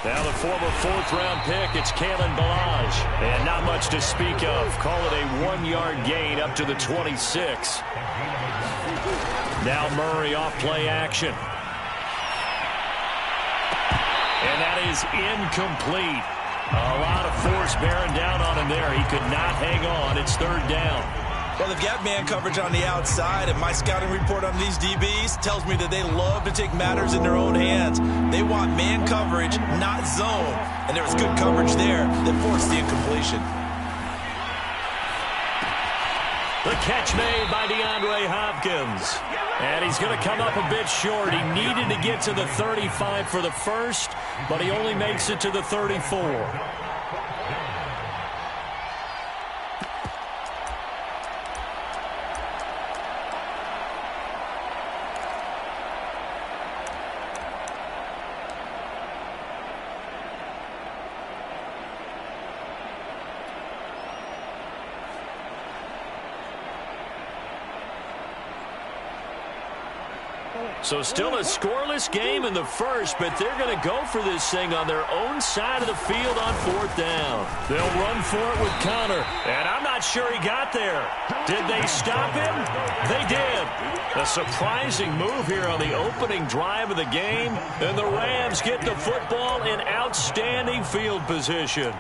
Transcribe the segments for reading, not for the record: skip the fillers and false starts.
Now the former fourth-round pick, it's Kalen Ballage. And not much to speak of. Call it a 1-yard gain up to the 26. Now Murray off play action. And that is incomplete. A lot of force bearing down on him there. He could not hang on. It's third down. Well, they've got man coverage on the outside, and my scouting report on these DBs tells me that they love to take matters in their own hands. They want man coverage, not zone, and there was good coverage there that forced the incompletion. The catch made by DeAndre Hopkins. And he's going to come up a bit short. He needed to get to the 35 for the first, but he only makes it to the 34. So still a scoreless game in the first, but they're going to go for this thing on their own side of the field on fourth down. They'll run for it with Connor, and I'm not sure he got there. Did they stop him? They did. A surprising move here on the opening drive of the game, and the Rams get the football in outstanding field position.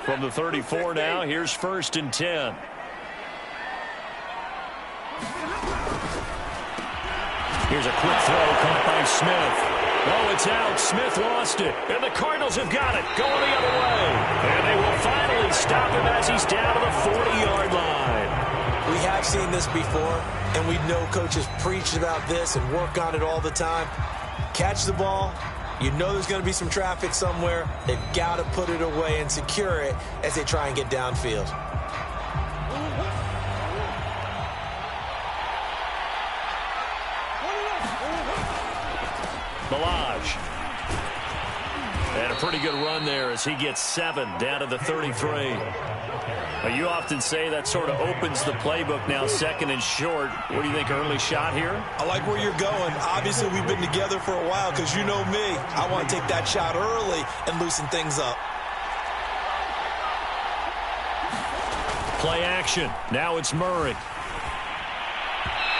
From the 34 now, here's 1st and 10. Here's a quick throw caught by Smith. Oh, it's out. Smith lost it. And the Cardinals have got it. Going the other way. And they will finally stop him as he's down to the 40-yard line. We have seen this before, and we know coaches preach about this and work on it all the time. Catch the ball. You know there's going to be some traffic somewhere. They've got to put it away and secure it as they try and get downfield. Ballage. And a pretty good run there as he gets 7 down to the 33. You often say that sort of opens the playbook now, 2nd and short. What do you think, early shot here? I like where you're going. Obviously, we've been together for a while because you know me. I want to take that shot early and loosen things up. Play action. Now it's Murray.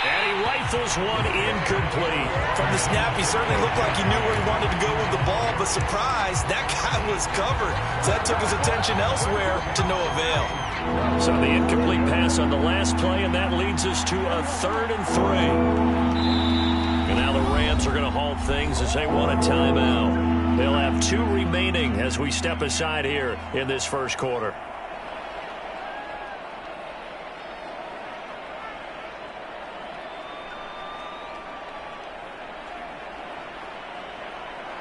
And he rifles one incomplete. From the snap, he certainly looked like he knew where he wanted to go with the ball, but surprise, that guy was covered. So that took his attention elsewhere to no avail. So the incomplete pass on the last play, and that leads us to a 3rd and 3. And now the Rams are going to halt things as they want a timeout. They'll have 2 remaining as we step aside here in this first quarter.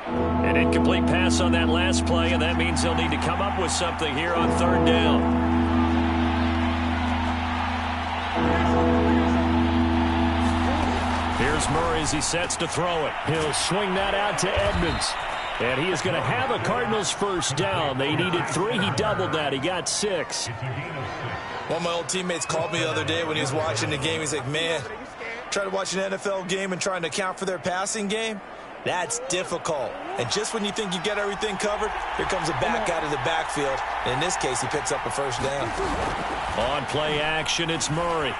An incomplete pass on that last play, and that means they'll need to come up with something here on 3rd down. Here's Murray as he sets to throw it. He'll swing that out to Edmonds. And he is going to have a Cardinals first down. They needed 3. He doubled that. He got 6. One of my old teammates called me the other day when he was watching the game. He's like, man, try to watch an NFL game and trying to account for their passing game. That's difficult. And just when you think you get everything covered, here comes a back out of the backfield. And in this case, he picks up a first down. On play action, it's Murray.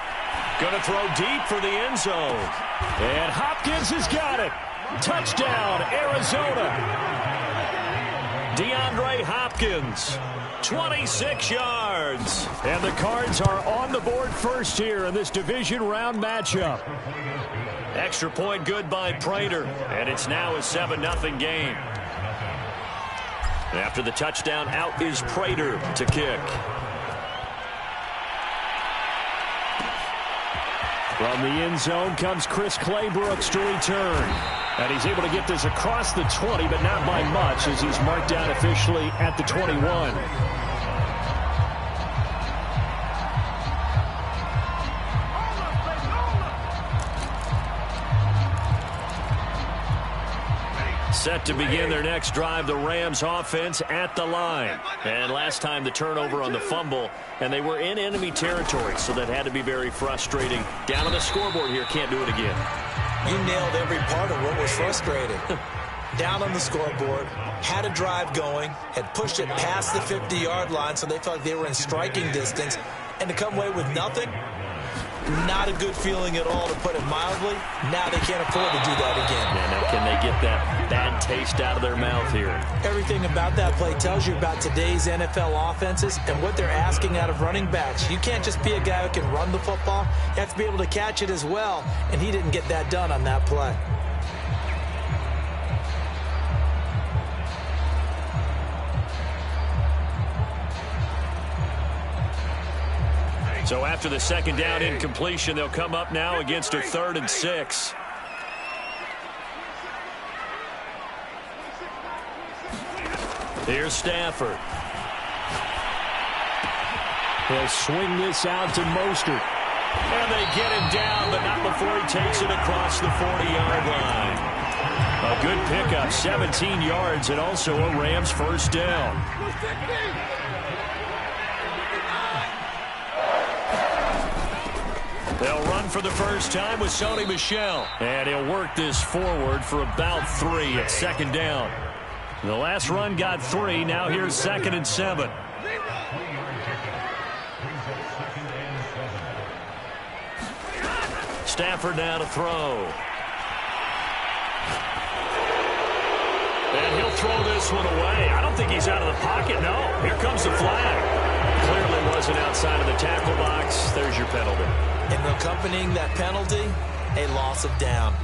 Going to throw deep for the end zone. And Hopkins has got it. Touchdown, Arizona. DeAndre Hopkins, 26 yards. And the Cards are on the board first here in this division round matchup. Extra point good by Prater. And it's now a 7-0 game. After the touchdown, out is Prater to kick. From the end zone comes Chris Claybrooks to return. And he's able to get this across the 20, but not by much as he's marked down officially at the 21. Set to begin their next drive, the Rams offense at the line. And last time the turnover on the fumble, and they were in enemy territory, so that had to be very frustrating. Down on the scoreboard here, can't do it again. You nailed every part of what was frustrating. Down on the scoreboard, had a drive going, had pushed it past the 50-yard line so they felt like they were in striking distance, and to come away with nothing, not a good feeling at all, to put it mildly. Now they can't afford to do that again. Yeah, now can they get that bad taste out of their mouth here? Everything about that play tells you about today's NFL offenses and what they're asking out of running backs. You can't just be a guy who can run the football. You have to be able to catch it as well, and he didn't get that done on that play. So after the second down incompletion, they'll come up now against a 3rd and 6. Here's Stafford. He'll swing this out to Mostert. And they get him down, but not before he takes it across the 40-yard line. A good pickup, 17 yards, and also a Rams first down. They'll run for the first time with Sony Michel. And he'll work this forward for about 3 at second down. The last run got 3. Now here's 2nd and 7. Stafford now to throw. And he'll throw this one away. I don't think he's out of the pocket, no. Here comes the flag. Clearly wasn't outside of the tackle box. There's your penalty. And accompanying that penalty, a loss of down.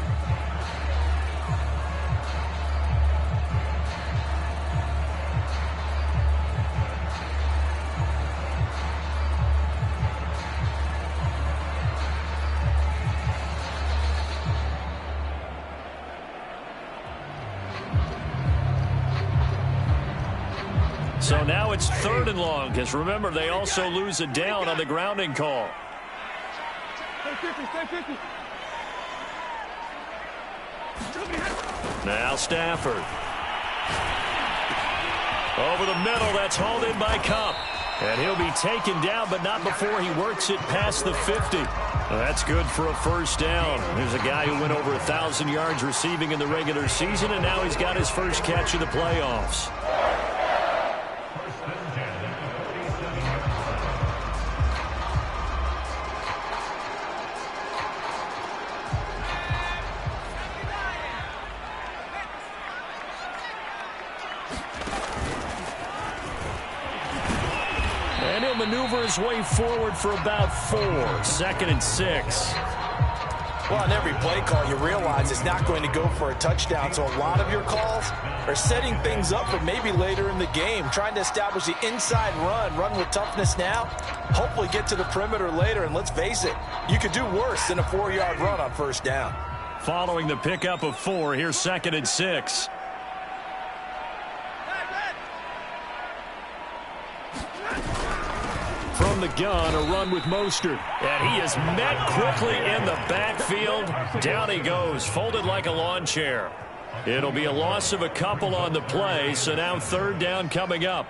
So now it's 3rd and long, because remember, they also lose a down on the grounding call. Now Stafford. Over the middle, that's hauled in by Kupp. And he'll be taken down, but not before he works it past the 50. That's good for a first down. There's a guy who went over 1,000 yards receiving in the regular season, and now he's got his first catch of the playoffs. And he'll maneuver his way forward for about 4. 2nd and 6. Well, on every play call, you realize it's not going to go for a touchdown. So a lot of your calls are setting things up for maybe later in the game, trying to establish the inside run with toughness now, hopefully get to the perimeter later. And let's face it, you could do worse than a 4-yard run on first down. Following the pickup of 4, here's 2nd and 6. From the gun, a run with Mostert. And he is met quickly in the backfield. Down he goes, folded like a lawn chair. It'll be a loss of a couple on the play, so now 3rd down coming up.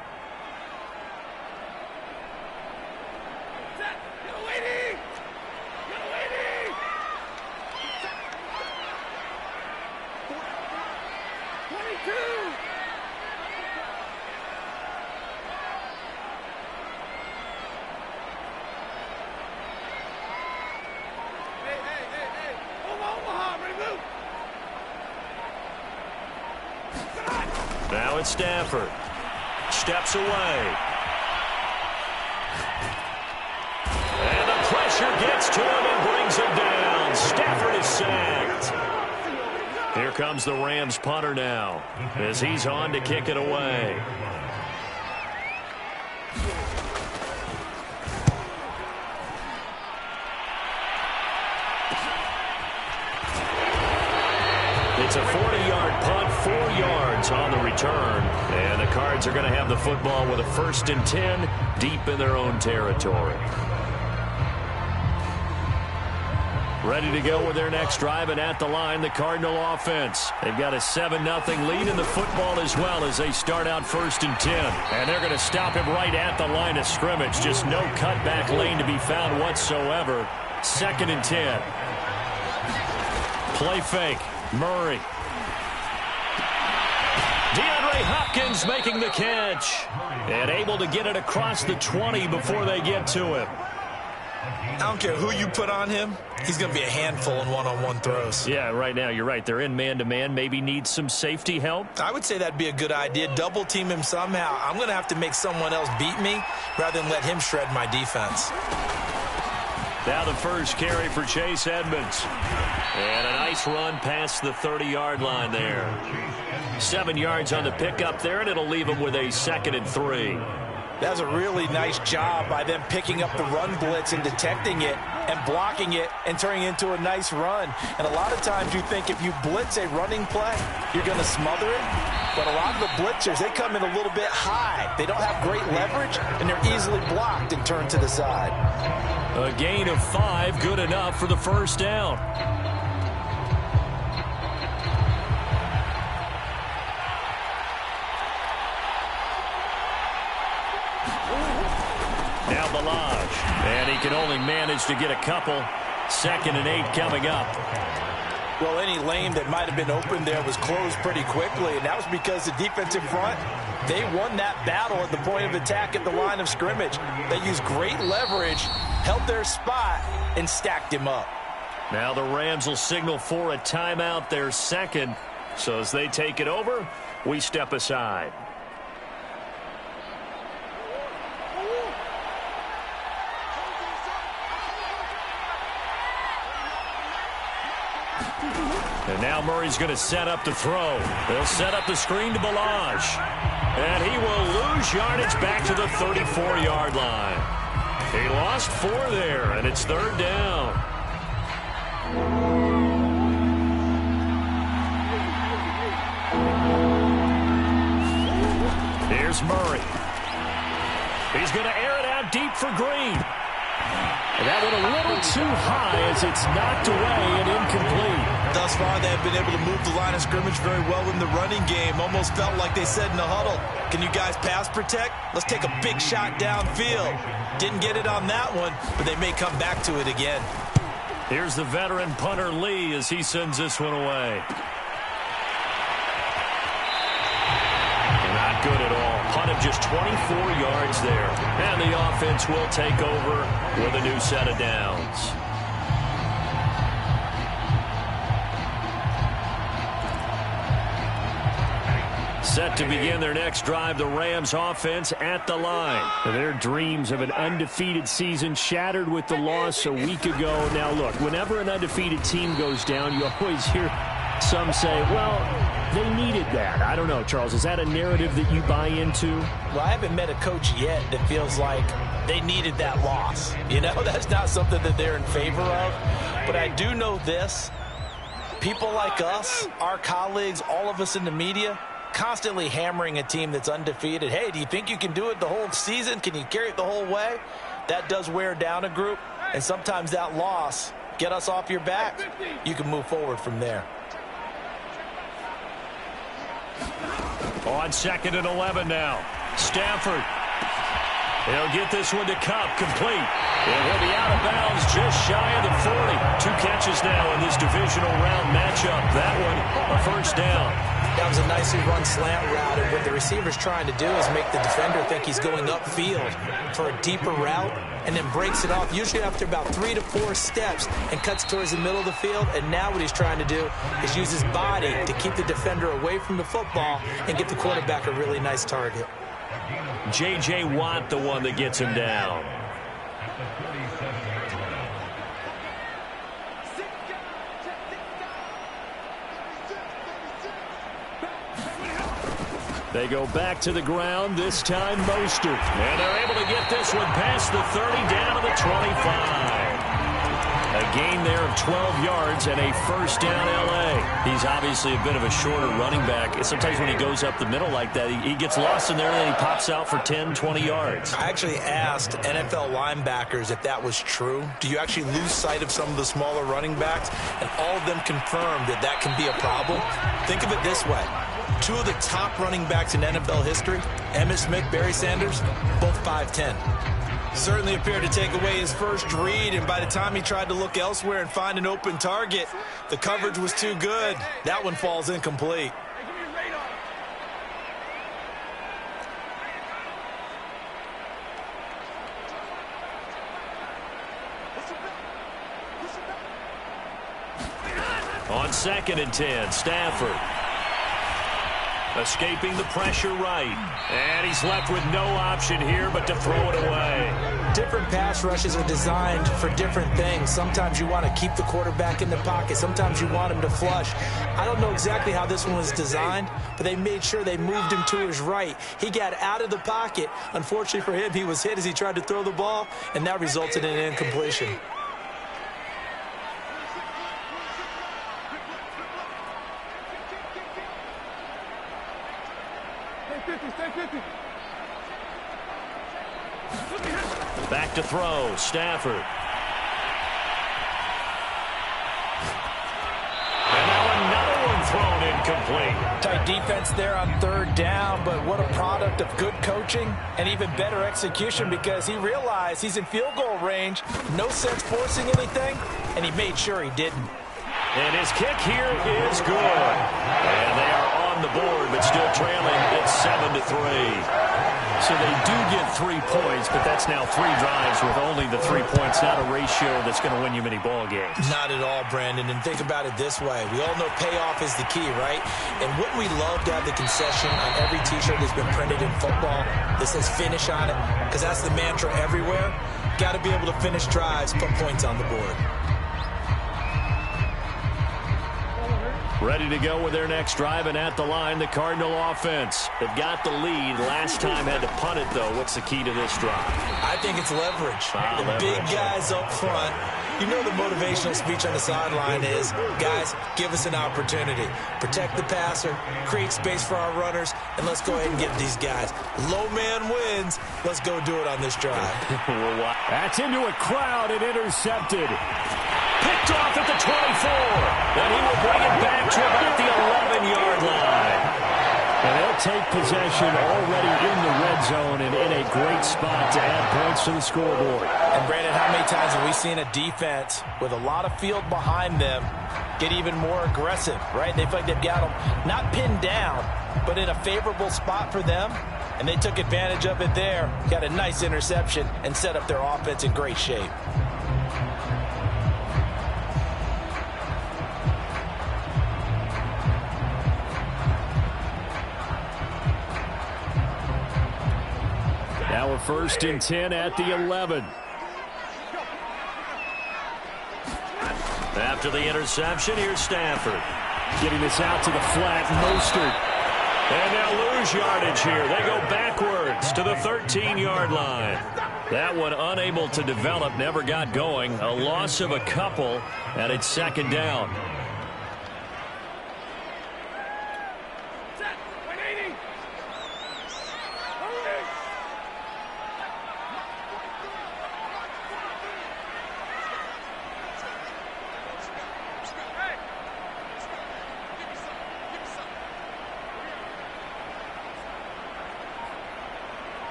Now it's Stafford. Steps away. And the pressure gets to him and brings him down. Stafford is sacked. Here comes the Rams punter now as he's on to kick it away. It's a 40-yard punt, 4 yards on the return. And the Cards are going to have the football with a 1st and 10 deep in their own territory. Ready to go with their next drive, and at the line, the Cardinal offense. They've got a 7-0 lead in the football as well as they start out 1st and 10. And they're going to stop him right at the line of scrimmage. Just no cutback lane to be found whatsoever. 2nd and 10. Play fake. Murray. DeAndre Hopkins making the catch. And able to get it across the 20 before they get to him. I don't care who you put on him. He's going to be a handful in one-on-one throws. Yeah, right now you're right. They're in man-to-man. Maybe need some safety help. I would say that'd be a good idea. Double team him somehow. I'm going to have to make someone else beat me rather than let him shred my defense. Now the first carry for Chase Edmonds. And a nice run past the 30-yard line there. 7 yards on the pickup there, and it'll leave him with a 2nd and 3. That was a really nice job by them picking up the run blitz and detecting it and blocking it and turning it into a nice run. And a lot of times you think if you blitz a running play, you're going to smother it. But a lot of the blitzers, they come in a little bit high. They don't have great leverage, and they're easily blocked and turned to the side. A gain of 5, good enough for the first down. Now Balaj, and he can only manage to get a couple. 2nd and 8 coming up. Well, any lane that might have been open there was closed pretty quickly, and that was because the defensive front, they won that battle at the point of attack at the line of scrimmage. They used great leverage, held their spot, and stacked him up. Now the Rams will signal for a timeout, their 2nd. So as they take it over, we step aside. And now Murray's going to set up the throw. They'll set up the screen to Balaj. And he will lose yardage back to the 34-yard line. He lost 4 there, and it's 3rd down. Here's Murray. He's going to air it out deep for Green. And that went a little too high as it's knocked away and incomplete. Thus far, they have been able to move the line of scrimmage very well in the running game. Almost felt like they said in the huddle, can you guys pass protect? Let's take a big shot downfield. Didn't get it on that one, but they may come back to it again. Here's the veteran punter Lee as he sends this one away. Not good at all. Punted just 24 yards there. And the offense will take over with a new set of downs. Set to begin their next drive, the Rams offense at the line. Their dreams of an undefeated season shattered with the loss a week ago. Now look, whenever an undefeated team goes down, you always hear some say, well, they needed that. I don't know, Charles. Is that a narrative that you buy into? Well, I haven't met a coach yet that feels like they needed that loss. You know, that's not something that they're in favor of. But I do know this. People like us, our colleagues, all of us in the media, constantly hammering a team that's undefeated. Hey, do you think you can do it the whole season? Can you carry it the whole way? That does wear down a group. And sometimes that loss, get us off your back, you can move forward from there. On 2nd and 11 now. Stafford. He'll get this one to Kupp, complete. And he'll be out of bounds just shy of the 40. 2 catches now in this divisional round matchup. That one, a first down. That was a nicely run slant route, and what the receiver's trying to do is make the defender think he's going upfield for a deeper route, and then breaks it off, usually after about 3 to 4 steps, and cuts towards the middle of the field. And now what he's trying to do is use his body to keep the defender away from the football and get the quarterback a really nice target. J.J. Watt, the one that gets him down. They go back to the ground, this time Mostert. And they're able to get this one past the 30 down to the 25. A gain there of 12 yards and a first down L.A. He's obviously a bit of a shorter running back. Sometimes when he goes up the middle like that, he gets lost in there and then he pops out for 10, 20 yards. I actually asked NFL linebackers if that was true. Do you actually lose sight of some of the smaller running backs? And all of them confirmed that that can be a problem. Think of it this way. Two of the top running backs in NFL history, Emmitt Smith, Barry Sanders, both 5'10". Certainly appeared to take away his first read, and by the time he tried to look elsewhere and find an open target, the coverage was too good. That one falls incomplete. On 2nd and 10, Stafford. Escaping the pressure right. And he's left with no option here but to throw it away. Different pass rushes are designed for different things. Sometimes you want to keep the quarterback in the pocket. Sometimes you want him to flush. I don't know exactly how this one was designed, but they made sure they moved him to his right. He got out of the pocket. Unfortunately for him, he was hit as he tried to throw the ball, and that resulted in an incompletion. Back to throw, Stafford. And now another one thrown incomplete. Tight defense there on 3rd down, but what a product of good coaching and even better execution, because he realized he's in field goal range, no sense forcing anything, and he made sure he didn't. And his kick here is good. And they are on the board, but still trailing. It's 7-3. So they do get 3 points, but that's now 3 drives with only the 3 points, not a ratio that's going to win you many ball games. Not at all, Brandon. And think about it this way. We all know payoff is the key, right? And wouldn't we love to have the concession on every T-shirt that's been printed in football that says finish on it? Because that's the mantra everywhere. Got to be able to finish drives, put points on the board. Ready to go with their next drive, and at the line, the Cardinal offense. They've got the lead. Last time had to punt it, though. What's the key to this drive? I think it's leverage. The big guys up front. You know the motivational speech on the sideline is, guys, give us an opportunity. Protect the passer, create space for our runners, and let's go ahead and get these guys. Low man wins. Let's go do it on this drive. That's into a crowd and intercepted. Picked off at the 24, and he will bring it back to about the 11-yard line. And they'll take possession already in the red zone and in a great spot to add points to the scoreboard. And, Brandon, how many times have we seen a defense with a lot of field behind them get even more aggressive, right? They feel like they've got them not pinned down, but in a favorable spot for them, and they took advantage of it there, got a nice interception, and set up their offense in great shape. Now a 1st and 10 at the 11. After the interception, here's Stafford. Getting this out to the flat, Mostert. And they'll lose yardage here. They go backwards to the 13-yard line. That one unable to develop, never got going. A loss of a couple, and it's 2nd down.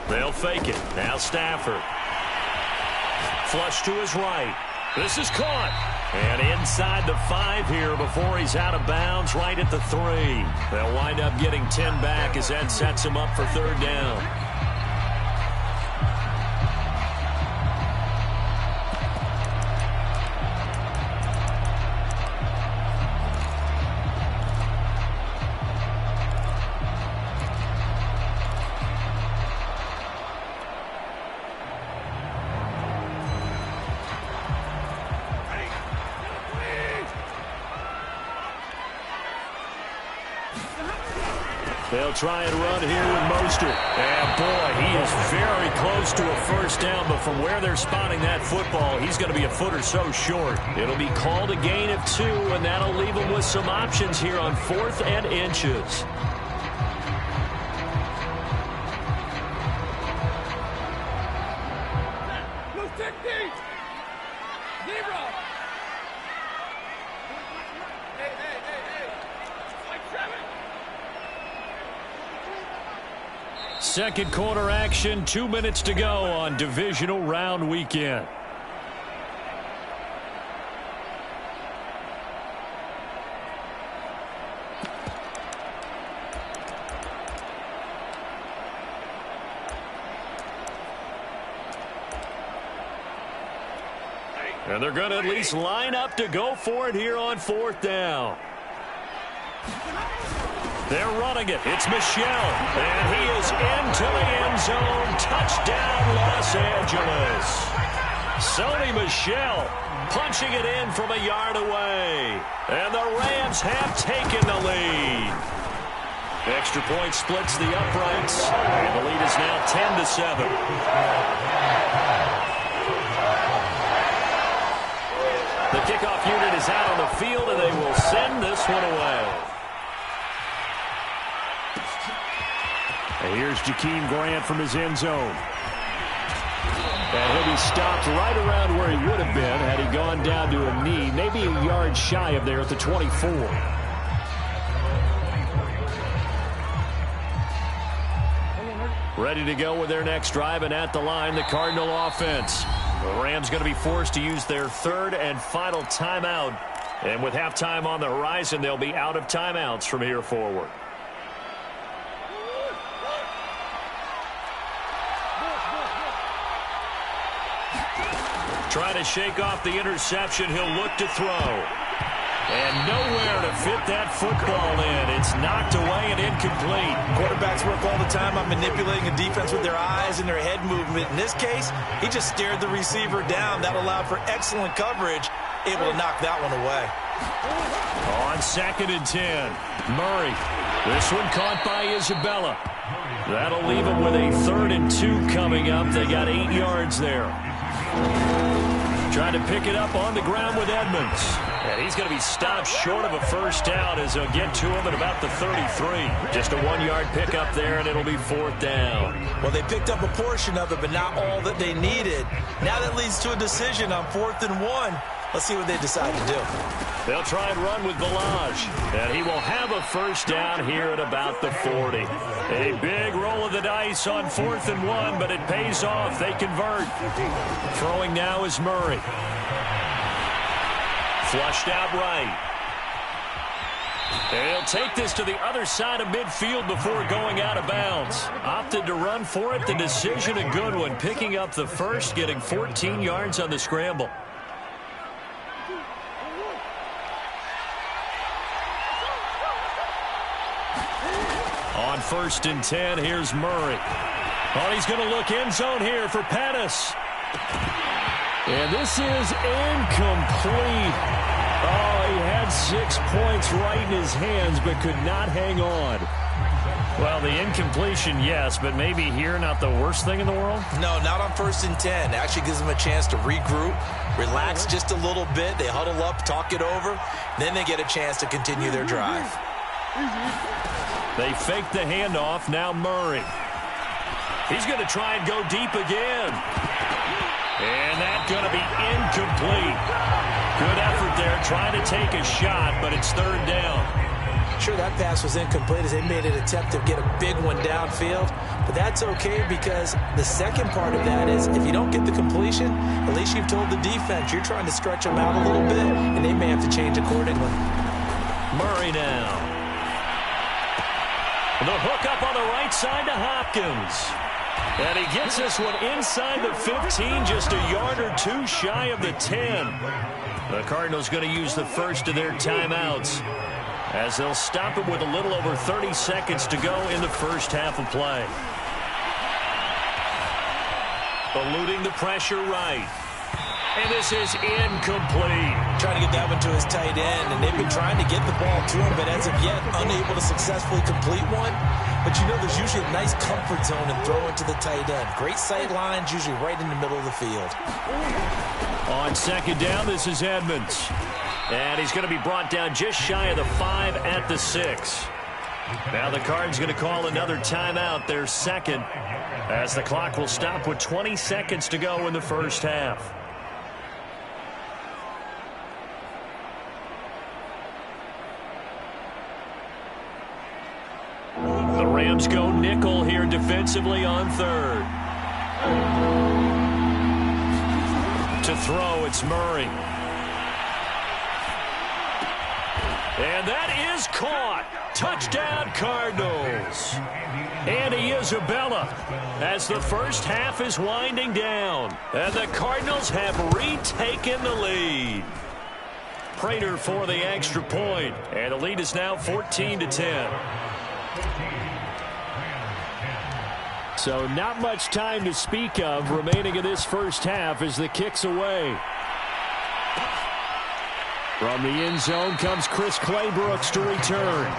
They'll fake it. Now Stafford. Flush to his right. This is caught. And inside the 5 here before he's out of bounds, right at the 3. They'll wind up getting 10 back as that sets him up for 3rd down. They'll try and run here with Mostert. And, boy, he is very close to a first down, but from where they're spotting that football, he's going to be a foot or so short. It'll be called a gain of 2, and that'll leave him with some options here on 4th and inches. Second quarter action, 2 minutes to go on divisional round weekend. And they're going to at least line up to go for it here on 4th down. They're running it. It's Michel. And he is into the end zone. Touchdown, Los Angeles. Sony Michel punching it in from a yard away. And the Rams have taken the lead. Extra point splits the uprights. And the lead is now 10-7. The kickoff unit is out on the field, and they will send this one away. And here's Jakeem Grant from his end zone. And he'll be stopped right around where he would have been had he gone down to a knee, maybe a yard shy of there at the 24. Ready to go with their next drive, and at the line, the Cardinal offense. The Rams going to be forced to use their third and final timeout. And with halftime on the horizon, they'll be out of timeouts from here forward. Trying to shake off the interception. He'll look to throw. And nowhere to fit that football in. It's knocked away and incomplete. Quarterbacks work all the time on manipulating a defense with their eyes and their head movement. In this case, he just stared the receiver down. That allowed for excellent coverage, able to knock that one away. On 2nd and 10, Murray. This one caught by Isabella. That'll leave him with a 3rd and 2 coming up. They got 8 yards there. Trying to pick it up on the ground with Edmonds. And he's going to be stopped short of a first down as they'll get to him at about the 33. Just a 1-yard pickup there, and it'll be 4th down. Well, they picked up a portion of it, but not all that they needed. Now that leads to a decision on 4th and 1. Let's see what they decide to do. They'll try and run with Ballage, and he will have a first down here at about the 40. A big roll of the dice on 4th and 1, but it pays off. They convert. Throwing now is Murray. Flushed out right. And he'll take this to the other side of midfield before going out of bounds. Opted to run for it. The decision a good one. Picking up the first, getting 14 yards on the scramble. On 1st and 10, here's Murray. Oh, he's going to look end zone here for Pettis. And this is incomplete. Oh, he had 6 points right in his hands, but could not hang on. Well, the incompletion, yes, but maybe here not the worst thing in the world? No, not on 1st and 10. Actually gives them a chance to regroup, relax just a little bit. They huddle up, talk it over. Then they get a chance to continue their drive. They fake the handoff. Now Murray. He's going to try and go deep again. And that's going to be incomplete. Good effort there, trying to take a shot, but it's 3rd down. Sure, that pass was incomplete as they made an attempt to get a big one downfield. But that's okay because the second part of that is if you don't get the completion, at least you've told the defense you're trying to stretch them out a little bit, and they may have to change accordingly. Murray now. The hook up on the right side to Hopkins. And he gets this one inside the 15, just a yard or 2 shy of the 10. The Cardinals going to use the first of their timeouts as they'll stop it with a little over 30 seconds to go in the first half of play. Eluding the pressure right. And this is incomplete. Trying to get that one to his tight end, and they've been trying to get the ball to him, but as of yet, unable to successfully complete one. But you know there's usually a nice comfort zone in throwing to the tight end. Great sight lines, usually right in the middle of the field. On second down, this is Edmonds. And he's going to be brought down just shy of the 5 at the 6. Now the Cards going to call another timeout, their second, as the clock will stop with 20 seconds to go in the first half. The Rams go nickel here defensively on third. To throw, it's Murray. And that is caught. Touchdown, Cardinals. Andy Isabella as the first half is winding down. And the Cardinals have retaken the lead. Prater for the extra point. And the lead is now 14-10. So not much time to speak of remaining in this first half as the kick's away. From the end zone comes Chris Claybrooks to return.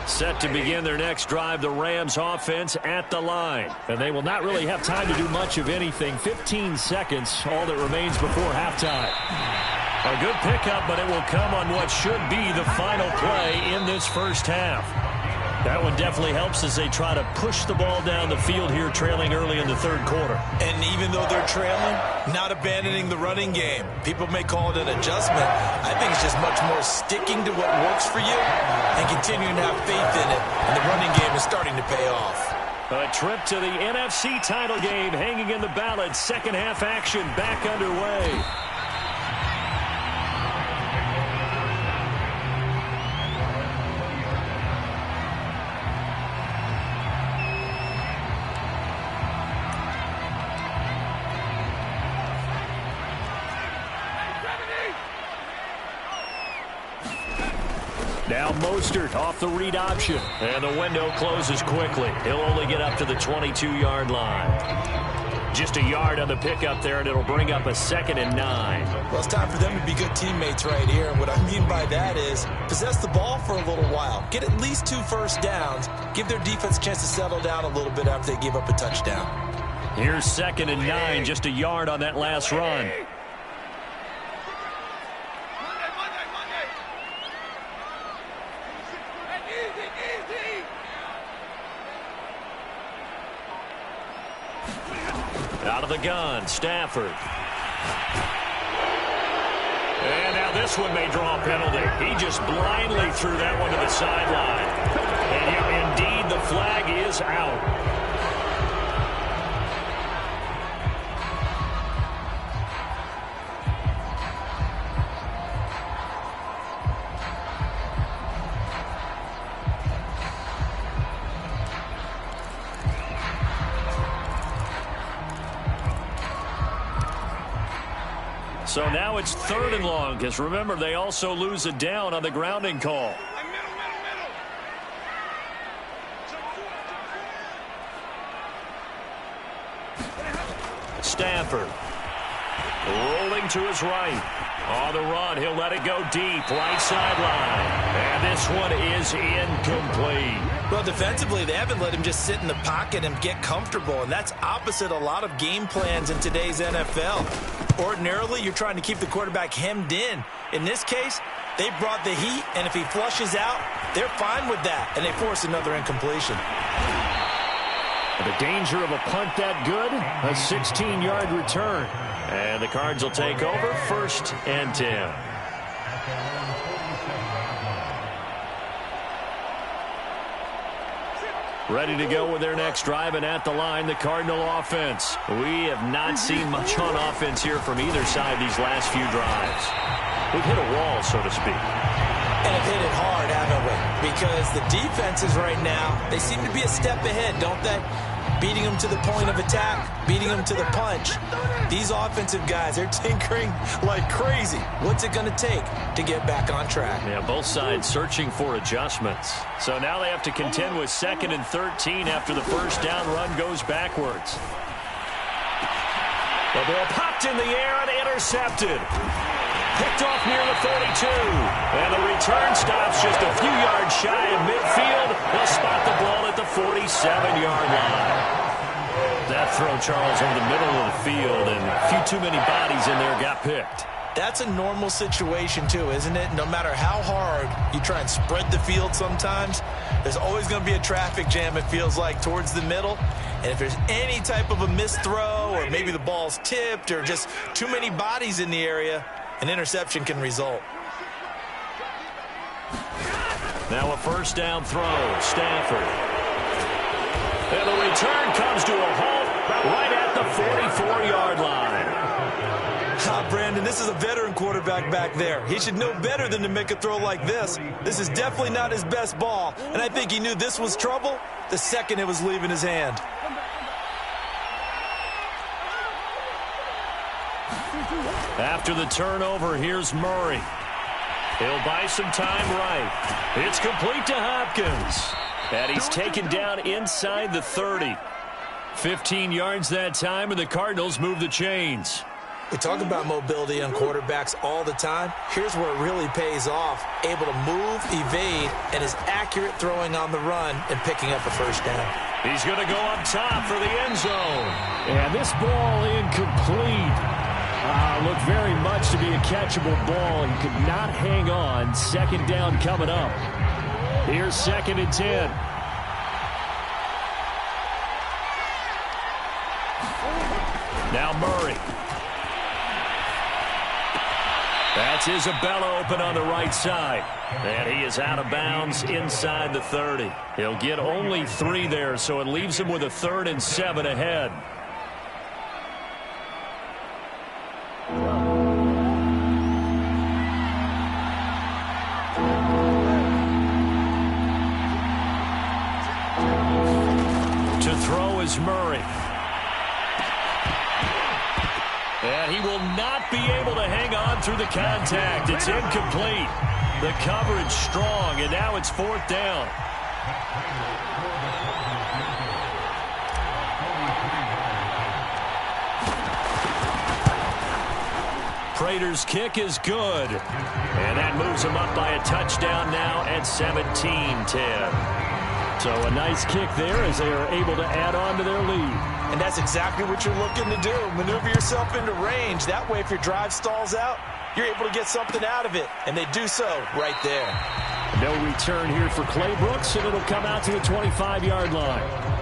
Set to begin their next drive, the Rams offense at the line. And they will not really have time to do much of anything. 15 seconds, all that remains before halftime. A good pickup, but it will come on what should be the final play in this first half. That one definitely helps as they try to push the ball down the field here, trailing early in the third quarter. And even though they're trailing, not abandoning the running game. People may call it an adjustment. I think it's just much more sticking to what works for you and continuing to have faith in it. And the running game is starting to pay off. A trip to the NFC title game hanging in the balance. Second half action back underway. Now Mostert off the read option. And the window closes quickly. He'll only get up to the 22-yard line. Just a yard on the pickup there, and it'll bring up a 2nd and 9. Well, it's time for them to be good teammates right here. And what I mean by that is possess the ball for a little while. Get at least 2 first downs. Give their defense a chance to settle down a little bit after they give up a touchdown. Here's 2nd and 9, just a yard on that last run. Out of the gun, Stafford. And now this one may draw a penalty. He just blindly threw that one to the sideline. And yeah, indeed, the flag is out. So now it's 3rd and long, because remember, they also lose a down on the grounding call. Stafford rolling to his right. On the run, he'll let it go deep, right sideline. And this one is incomplete. Well, defensively, they haven't let him just sit in the pocket and get comfortable, and that's opposite a lot of game plans in today's NFL. Ordinarily, you're trying to keep the quarterback hemmed in. In this case, they brought the heat, and if he flushes out, they're fine with that, and they force another incompletion. The danger of a punt that good, a 16-yard return. And the Cards will take over, 1st and 10. Ready to go with their next drive, and at the line, the Cardinal offense. We have not seen much on offense here from either side these last few drives. We've hit a wall, so to speak. And have hit it hard, haven't we? because the defenses right now, they seem to be a step ahead, don't they? Beating them to the point of attack, beating them to the punch. These offensive guys, they're tinkering like crazy. What's it going to take to get back on track? Yeah, both sides searching for adjustments. So now they have to contend with 2nd and 13 after the first down run goes backwards. The ball popped in the air and intercepted. Picked off near the 32. And the return stops just a few yards shy of midfield. They'll spot the ball at the 47-yard line. That throw, Charles, over the middle of the field, and a few too many bodies in there got picked. That's a normal situation, too, isn't it? No matter how hard you try and spread the field sometimes, there's always going to be a traffic jam, it feels like, towards the middle. And if there's any type of a missed throw, or maybe the ball's tipped, or just too many bodies in the area, an interception can result. Now a first down throw, Stafford. And the return comes to a halt right at the 44-yard line. Brandon, this is a veteran quarterback back there. He should know better than to make a throw like this. This is definitely not his best ball, and I think he knew this was trouble the second it was leaving his hand. After the turnover, here's Murray. He'll buy some time right. It's complete to Hopkins. And he's taken down inside the 30. 15 yards that time, and the Cardinals move the chains. We talk about mobility on quarterbacks all the time. Here's where it really pays off. Able to move, evade, and is accurate throwing on the run and picking up a first down. He's going to go up top for the end zone. And this ball incomplete. Looked very much to be a catchable ball. He could not hang on. Second down coming up. Here's 2nd and 10. Now Murray. That's Isabella open on the right side. And he is out of bounds inside the 30. He'll get only 3 there, so it leaves him with a 3rd and 7 ahead. Murray. And he will not be able to hang on through the contact. It's incomplete. The coverage strong, and now it's 4th down. Prater's kick is good. And that moves him up by a touchdown now at 17-10. So a nice kick there as they are able to add on to their lead. And that's exactly what you're looking to do. Maneuver yourself into range. That way, if your drive stalls out, you're able to get something out of it. And they do so right there. No return here for Clay Brooks, and it'll come out to the 25-yard line.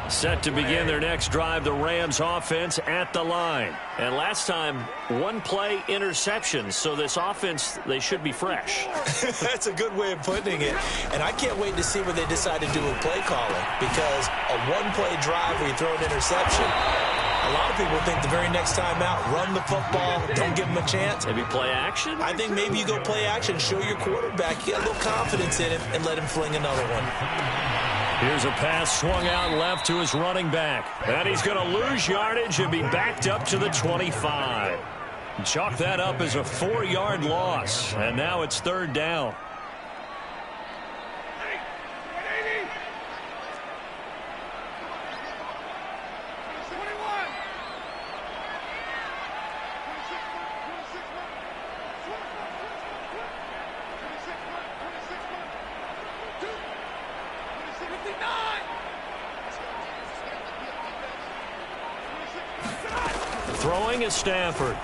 Set to begin their next drive, the Rams offense at the line. And last time, 1-play interception. So this offense, they should be fresh. That's a good way of putting it. And I can't wait to see what they decide to do with play calling. Because a 1-play drive where you throw an interception, a lot of people think the very next time out, run the football, don't give them a chance. Maybe play action? I think maybe you go play action, show your quarterback, get a little confidence in him, and let him fling another one. Here's a pass swung out left to his running back. And he's going to lose yardage and be backed up to the 25. Chalk that up as a 4-yard loss. And now it's 3rd down. Throwing is Stafford.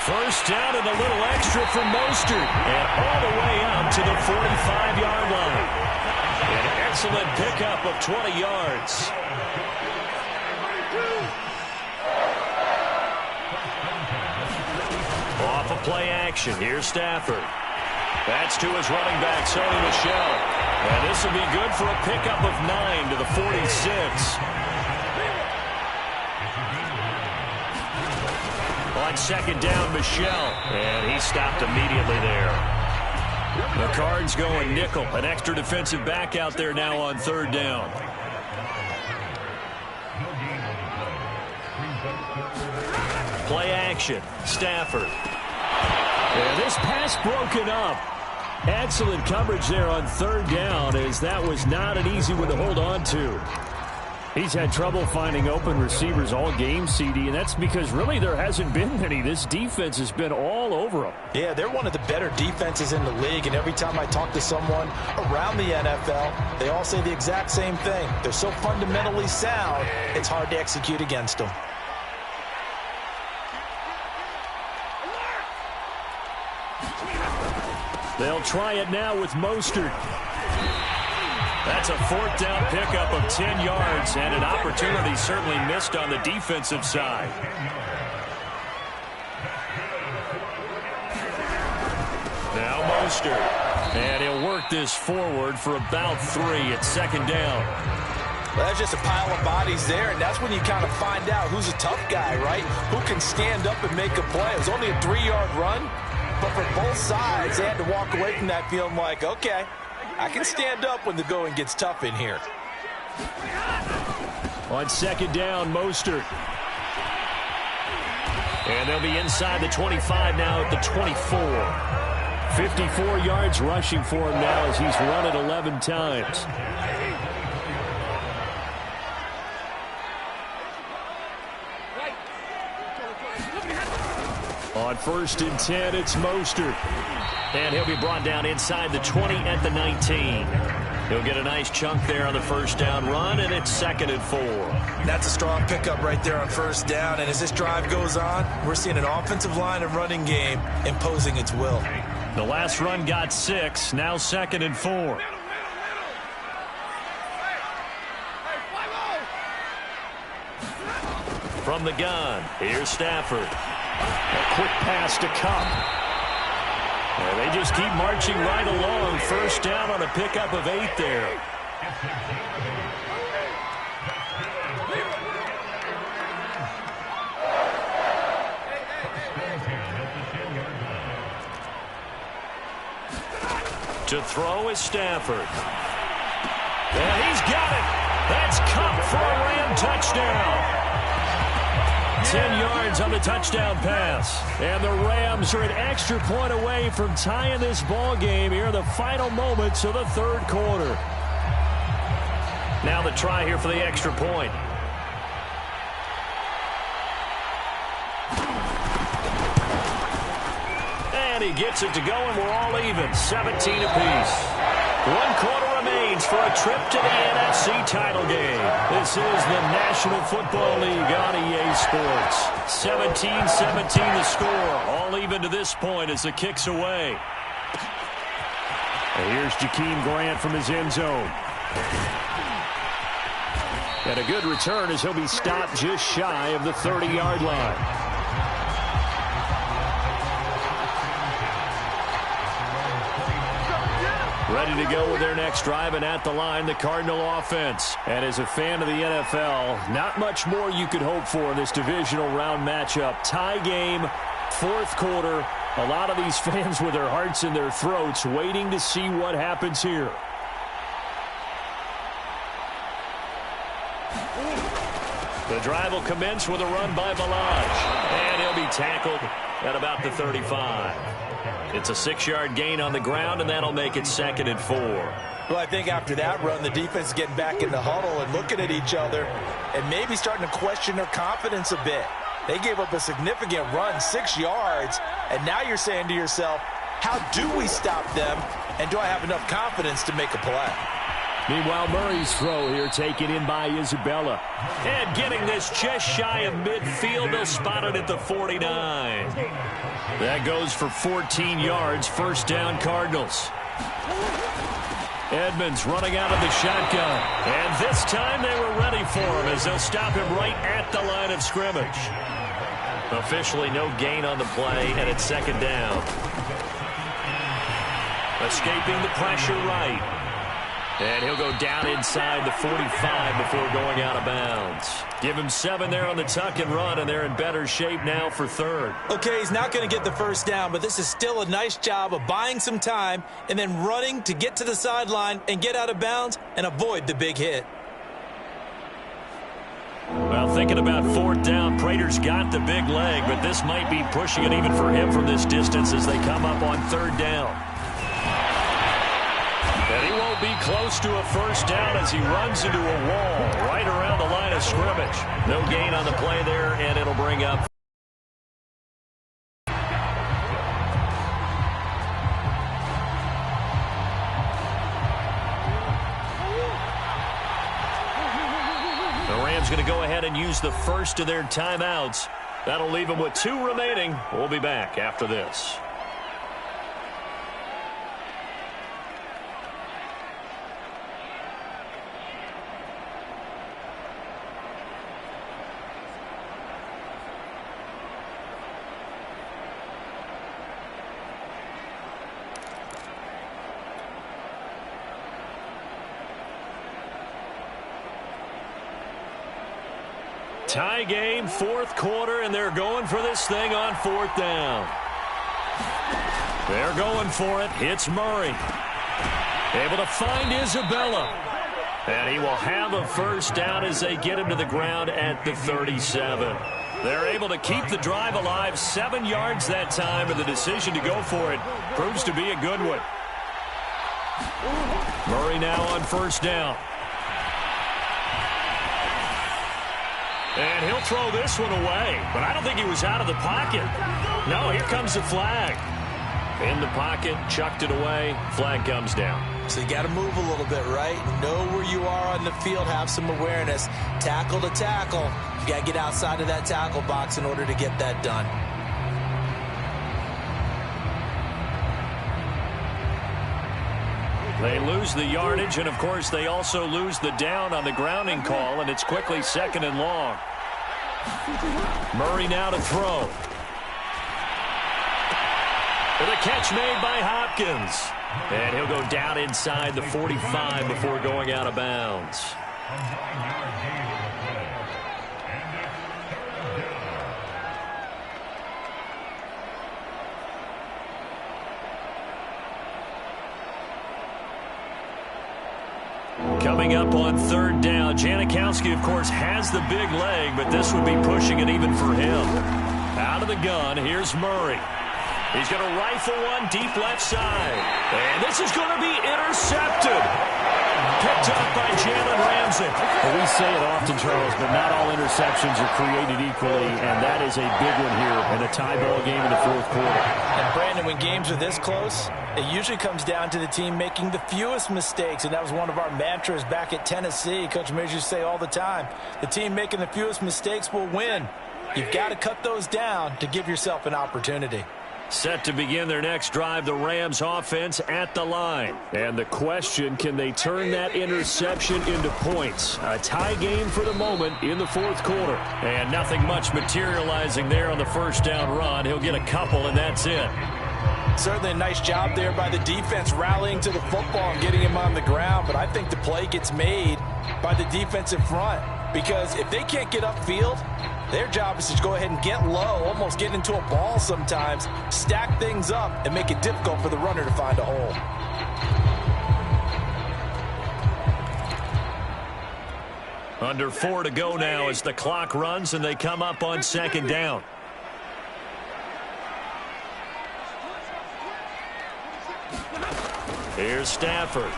First down and a little extra for Mostert. And all the way up to the 45-yard line. excellent pickup of 20 yards. Off of play action, here's Stafford. That's to his running back, Sony Michel. And this will be good for a pickup of 9 to the 46. On second down, Michel. And he stopped immediately there. The Cards going nickel. An extra defensive back out there now on third down. Play action. Stafford. And this pass broken up. Excellent coverage there on third down, as that was not an easy one to hold on to. He's had trouble finding open receivers all game, CD, and that's because really there hasn't been many. This defense has been all over them. Yeah, they're one of the better defenses in the league, and every time I talk to someone around the NFL, they all say the exact same thing. They're so fundamentally sound, it's hard to execute against them. They'll try it now with Mostert. That's a fourth down pickup of 10 yards, and an opportunity certainly missed on the defensive side. Now Mostert. And he'll work this forward for about 3 at second down. Well, that's just a pile of bodies there, and that's when you kind of find out who's a tough guy, right? Who can stand up and make a play. It was only a 3-yard run, but for both sides, they had to walk away from that feeling like, okay, I can stand up when the going gets tough in here. On second down, Mostert. And they'll be inside the 25 now at the 24. 54 yards rushing for him now as he's run it 11 times. On 1st and 10, it's Mostert. And he'll be brought down inside the 20 at the 19. He'll get a nice chunk there on the first down run, and it's 2nd and 4. That's a strong pickup right there on first down, and as this drive goes on, we're seeing an offensive line and running game imposing its will. The last run got 6, now 2nd and 4. From the gun, here's Stafford. A quick pass to Kupp. And they just keep marching right along. First down on a pickup of 8 there. To throw is Stafford. And he's got it. That's Kupp for a Ram touchdown. 10 yards on the touchdown pass. And the Rams are an extra point away from tying this ball game here in the final moments of the third quarter. Now the try here for the extra point. And he gets it to go, and we're all even. 17 apiece. 1 quarter remains for a trip to the NFC title game. This is the National Football League on EA Sports. 17-17 the score. All even to this point as the kick's away. And here's Jakeem Grant from his end zone. And a good return as he'll be stopped just shy of the 30-yard line. Ready to go with their next drive, and at the line, the Cardinal offense. And as a fan of the NFL, not much more you could hope for in this divisional round matchup. Tie game, 4th quarter. A lot of these fans with their hearts in their throats waiting to see what happens here. The drive will commence with a run by Ballage. And he'll be tackled at about the 35. It's a 6-yard gain on the ground, and that'll make it 2nd and 4. Well, I think after that run, the defense is getting back in the huddle and looking at each other and maybe starting to question their confidence a bit. They gave up a significant run, 6 yards, and now you're saying to yourself, how do we stop them, and do I have enough confidence to make a play? Meanwhile, Murray's throw here taken in by Isabella. And getting this just shy of midfield, they'll spot it at the 49. That goes for 14 yards, first down Cardinals. Edmonds running out of the shotgun. And this time they were ready for him as they'll stop him right at the line of scrimmage. Officially no gain on the play, and it's second down. Escaping the pressure right. And he'll go down inside the 45 before going out of bounds. Give him 7 there on the tuck and run, and they're in better shape now for third. Okay, he's not going to get the first down, but this is still a nice job of buying some time and then running to get to the sideline and get out of bounds and avoid the big hit. Well, thinking about fourth down, Prater's got the big leg, but this might be pushing it even for him from this distance as they come up on third down. And he won't be close to a first down as he runs into a wall right around the line of scrimmage. No gain on the play there, and it'll bring up. The Rams going to go ahead and use the first of their timeouts. That'll leave them with 2 remaining. We'll be back after this. Tie game, fourth quarter, and they're going for this thing on fourth down. They're going for it. It's Murray. Able to find Isabella. And he will have a first down as they get him to the ground at the 37. They're able to keep the drive alive, 7 yards that time, and the decision to go for it proves to be a good one. Murray now on first down. And he'll throw this one away, but I don't think he was out of the pocket. No, here comes the flag. In the pocket, chucked it away, flag comes down. So you got to move a little bit, right? Know where you are on the field, have some awareness. Tackle to tackle. You got to get outside of that tackle box in order to get that done. They lose the yardage, and, of course, they also lose the down on the grounding call, and it's quickly second and long. Murray now to throw. With a catch made by Hopkins. And he'll go down inside the 45 before going out of bounds. Coming up on third down, Janikowski, of course, has the big leg, but this would be pushing it even for him. Out of the gun, here's Murray. He's going to rifle one deep left side. And this is going to be intercepted. Picked up by Jalen Ramsey. Well, we say it often, Charles, but not all interceptions are created equally, and that is a big one here in a tie ball game in the fourth quarter. And, Brandon, when games are this close, it usually comes down to the team making the fewest mistakes, and that was one of our mantras back at Tennessee. Coach Mears used to say all the time, the team making the fewest mistakes will win. You've got to cut those down to give yourself an opportunity. Set to begin their next drive, the Rams offense at the line. And the question, can they turn that interception into points? A tie game for the moment in the fourth quarter. And nothing much materializing there on the first down run. He'll get a couple, and that's it. Certainly a nice job there by the defense rallying to the football and getting him on the ground. But I think the play gets made by the defensive front. Because if they can't get upfield, their job is to go ahead and get low, almost get into a ball sometimes, stack things up, and make it difficult for the runner to find a hole. Under 4 to go now as the clock runs and they come up on second down. Here's Stafford.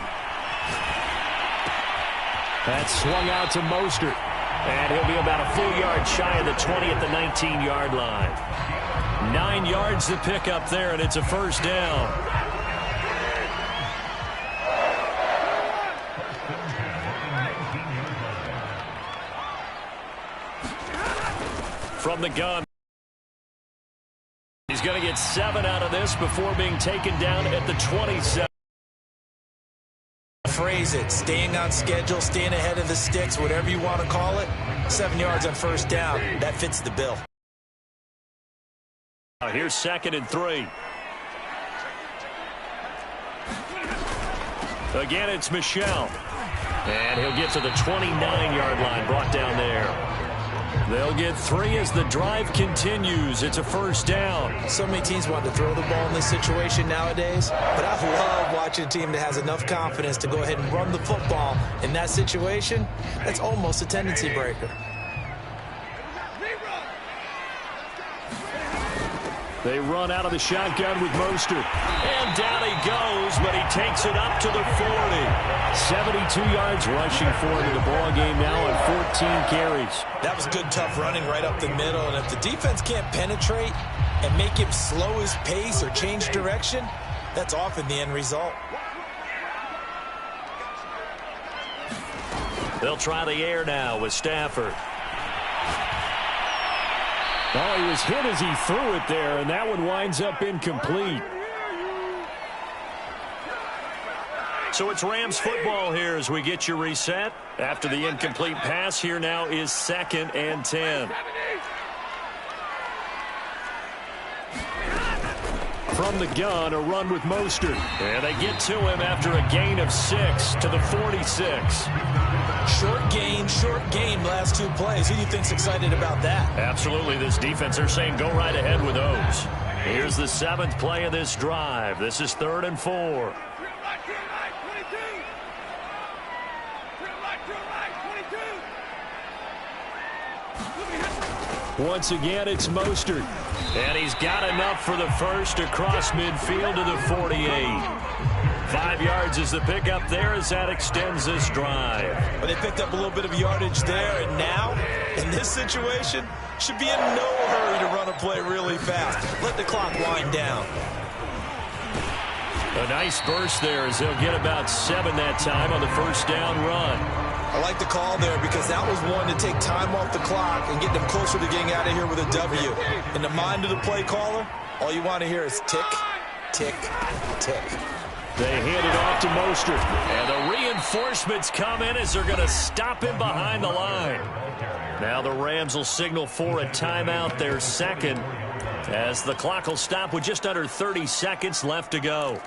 That's swung out to Mostert. And he'll be about a full yard shy of the 20 at the 19-yard line. 9 yards to pick up there, and it's a first down. From the gun. He's going to get 7 out of this before being taken down at the 27. phrase it. Staying on schedule, staying ahead of the sticks, whatever you want to call it. 7 yards on first down. That fits the bill. Here's 2nd and 3. Again, it's Michel. And he'll get to the 29-yard line, brought down there. They'll get 3 as the drive continues. It's a first down. So many teams want to throw the ball in this situation nowadays, but I love watching a team that has enough confidence to go ahead and run the football in that situation. That's almost a tendency breaker. They run out of the shotgun with Mostert. And down he goes, but he takes it up to the 40. 72 yards rushing for him in the ball game now on 14 carries. That was good, tough running right up the middle. And if the defense can't penetrate and make him slow his pace or change direction, that's often the end result. They'll try the air now with Stafford. Oh, he was hit as he threw it there, and that one winds up incomplete. So it's Rams football here as we get you reset. After the incomplete pass, here now is 2nd and 10. From the gun, a run with Mostert. And they get to him after a gain of 6 to the 46. Short game, last 2 plays. Who do you think's excited about that? Absolutely, this defense, they're saying go right ahead with those. Here's the 7th play of this drive. This is 3rd and 4. Once again, it's Mostert. And he's got enough for the first across midfield to the 48. 5 yards is the pickup there as that extends this drive. But they picked up a little bit of yardage there, and now, in this situation, should be in no hurry to run a play really fast. Let the clock wind down. A nice burst there as they'll get about 7 that time on the first down run. I like the call there because that was one to take time off the clock and get them closer to getting out of here with a W. In the mind of the play caller, all you want to hear is tick, tick, tick. They hand it off to Mostert. And the reinforcements come in as they're going to stop him behind the line. Now the Rams will signal for a timeout, their 2nd, as the clock will stop with just under 30 seconds left to go.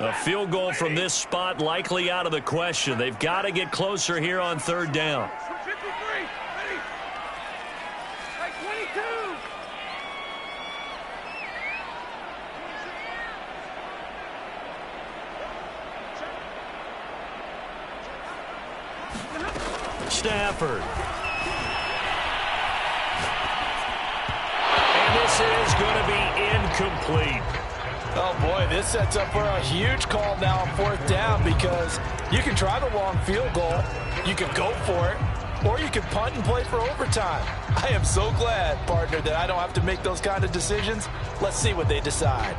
A field goal from this spot likely out of the question. They've got to get closer here on 3rd down. Stafford. And this is going to be incomplete. Oh, boy, this sets up for a huge call now on 4th down because you can try the long field goal, you can go for it, or you can punt and play for overtime. I am so glad, partner, that I don't have to make those kind of decisions. Let's see what they decide.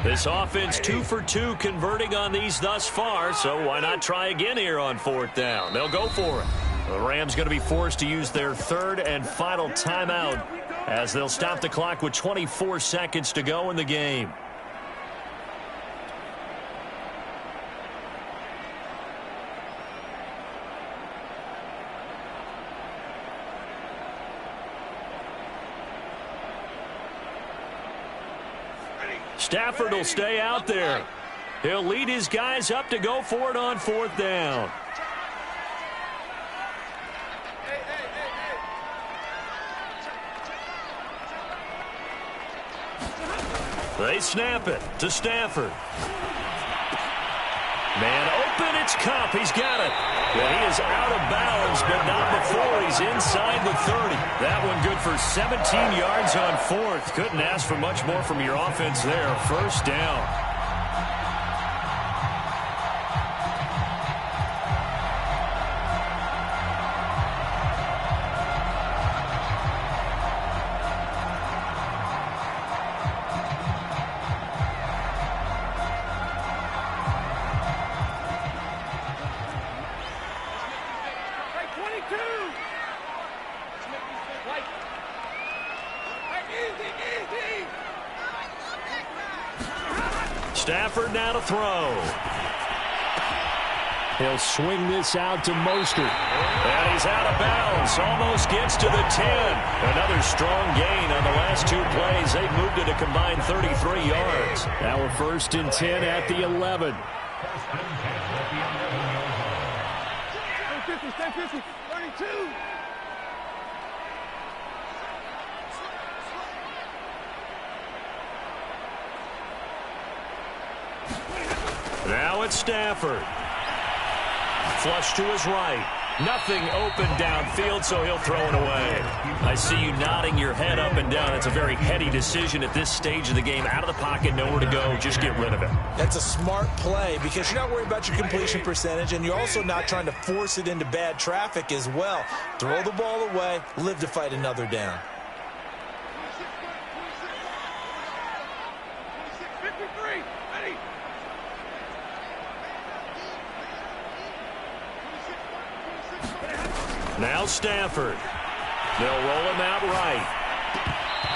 This offense 2 for 2 converting on these thus far, so why not try again here on 4th down? They'll go for it. The Rams going to be forced to use their 3rd and final timeout as they'll stop the clock with 24 seconds to go in the game. Stafford will stay out there. He'll lead his guys up to go for it on 4th down. They snap it to Stafford. Man open, it's Kupp. He's got it. Well, he is out of bounds, but not before he's inside the 30. That one good for 17 yards on 4th. Couldn't ask for much more from your offense there. First down. Stafford now to throw. He'll swing this out to Mostert. And he's out of bounds. Almost gets to the 10. Another strong gain on the last 2 plays. They've moved it a combined 33 yards. Now we're 1st and 10 at the 11. Stay 50, 32. Now it's Stafford. Flush to his right. Nothing open downfield, so he'll throw it away. I see you nodding your head up and down. It's a very heady decision at this stage of the game. Out of the pocket, nowhere to go. Just get rid of it. That's a smart play because you're not worried about your completion percentage, and you're also not trying to force it into bad traffic as well. Throw the ball away, live to fight another down. 53, ready. Now Stafford. They'll roll him out right.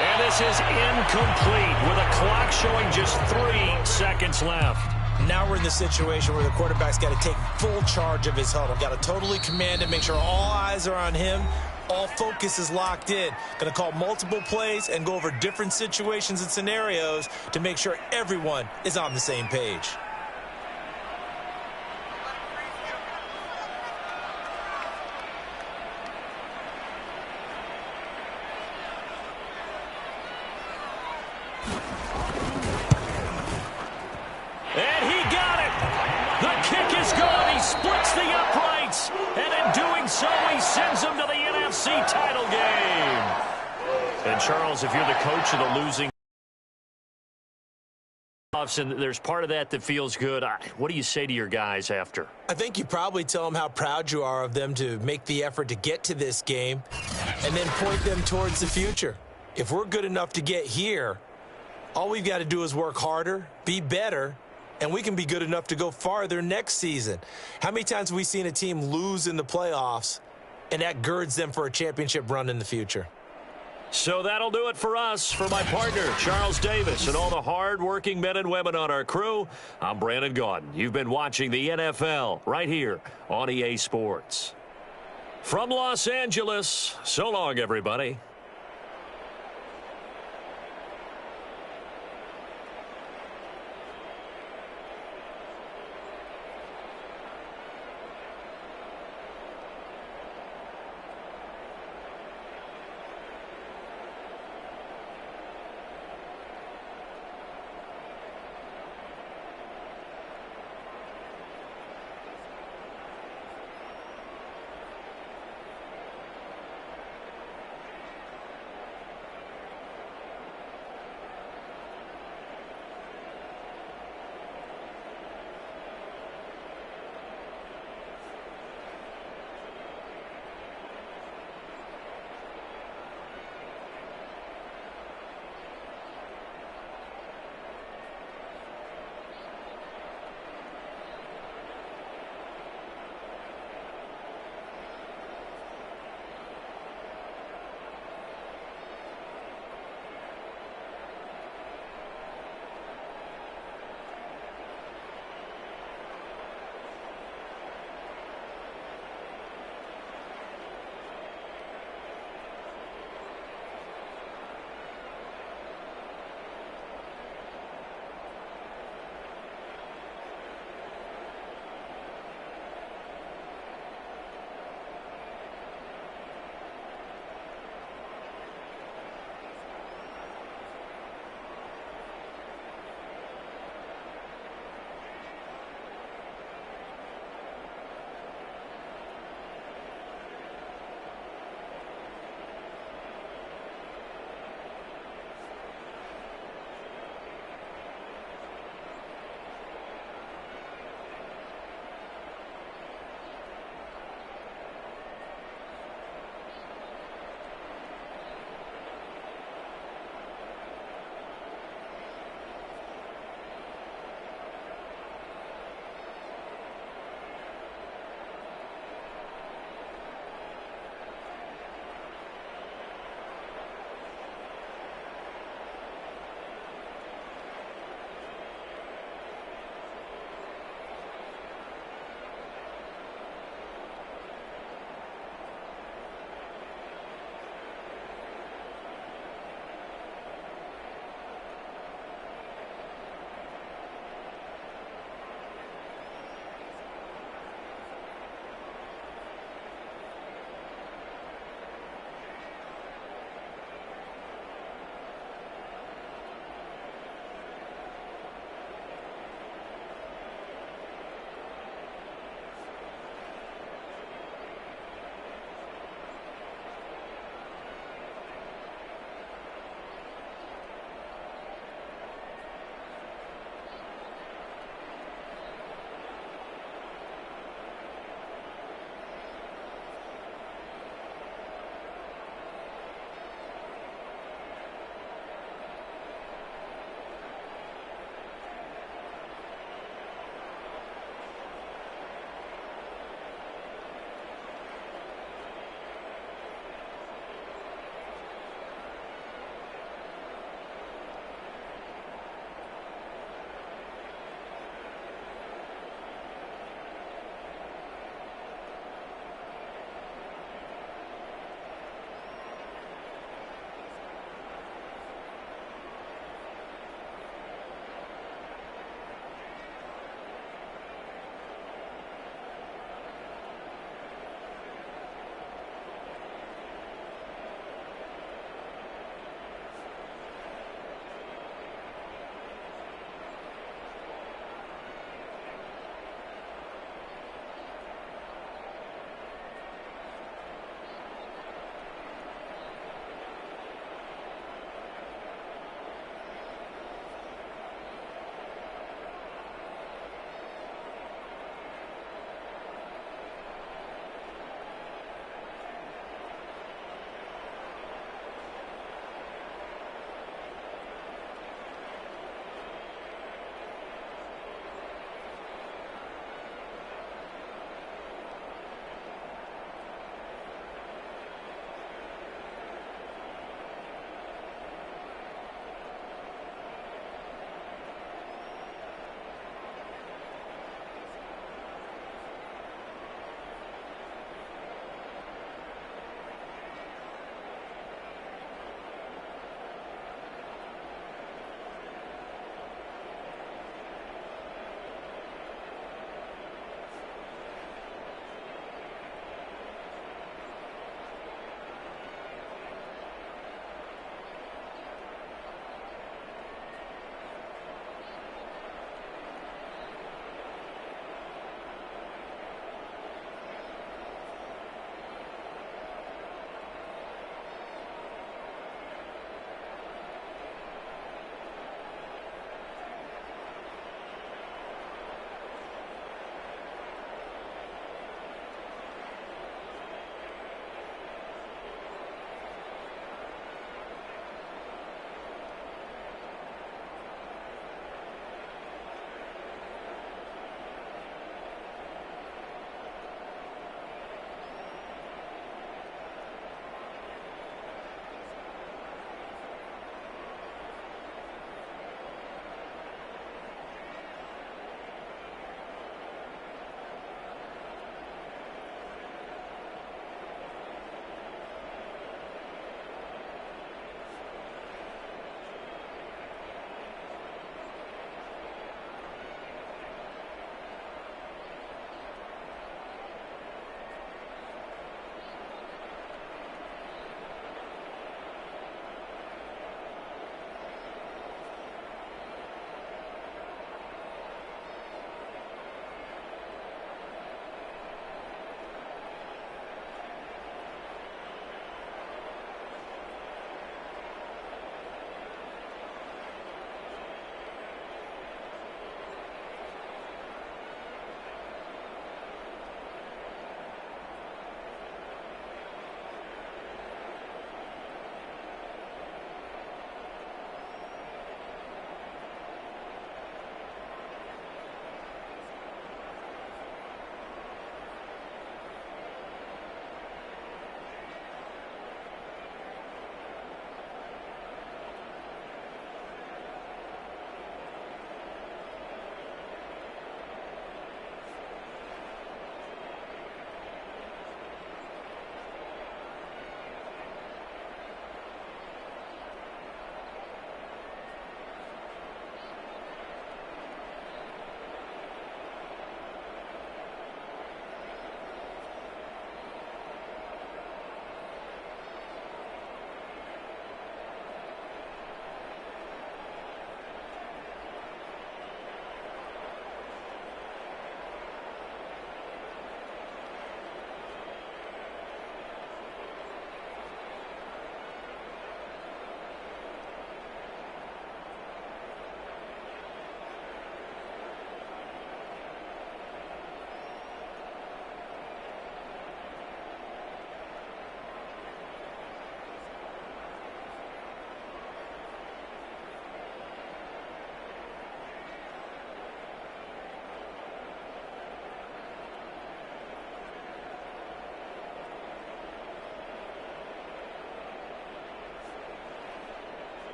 And this is incomplete with a clock showing just 3 seconds left. Now we're in the situation where the quarterback's got to take full charge of his huddle. Got to totally command it, make sure all eyes are on him. All focus is locked in. Going to call multiple plays and go over different situations and scenarios to make sure everyone is on the same page. And he got it. The kick is good. He splits the uprights. And in doing so, he sends them to the NFC title game. And, Charles, if you're the coach of the losing and there's part of that feels good, what do you say to your guys after? I think you probably tell them how proud you are of them to make the effort to get to this game and then point them towards the future. If we're good enough to get here, all we've got to do is work harder, be better, and we can be good enough to go farther next season. How many times have we seen a team lose in the playoffs, and that girds them for a championship run in the future? So that'll do it for us. For my partner, Charles Davis, and all the hard-working men and women on our crew, I'm Brandon Gaudin. You've been watching the NFL right here on EA Sports. From Los Angeles, so long, everybody.